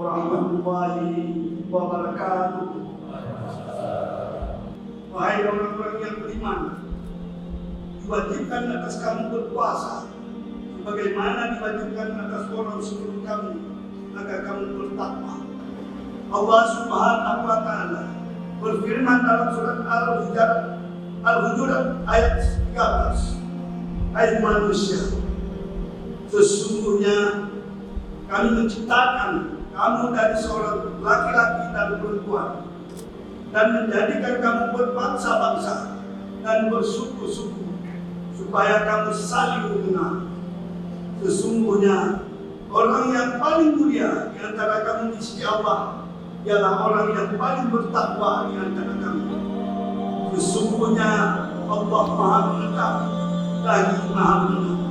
warahmatullahi wabarakatuh. Wahai orang-orang yang beriman, diwajibkan atas kamu berpuasa sebagaimana diwajibkan atas orang sebelum kamu agar kamu bertakwa. Allah Subhanahu wa taala berfirman dalam surat Al-Hujurat ayat 13, hai manusia, sesungguhnya kami menciptakan kamu dari seorang laki-laki dan perempuan dan menjadikan kamu berbangsa-bangsa dan bersuku-suku supaya kamu saling mengenal. Sesungguhnya orang yang paling mulia di antara kamu di sisi Allah ialah orang yang paling bertakwa di antara kamu. Sesungguhnya Allah Maha Mengetahui lagi Maha Mengetahui.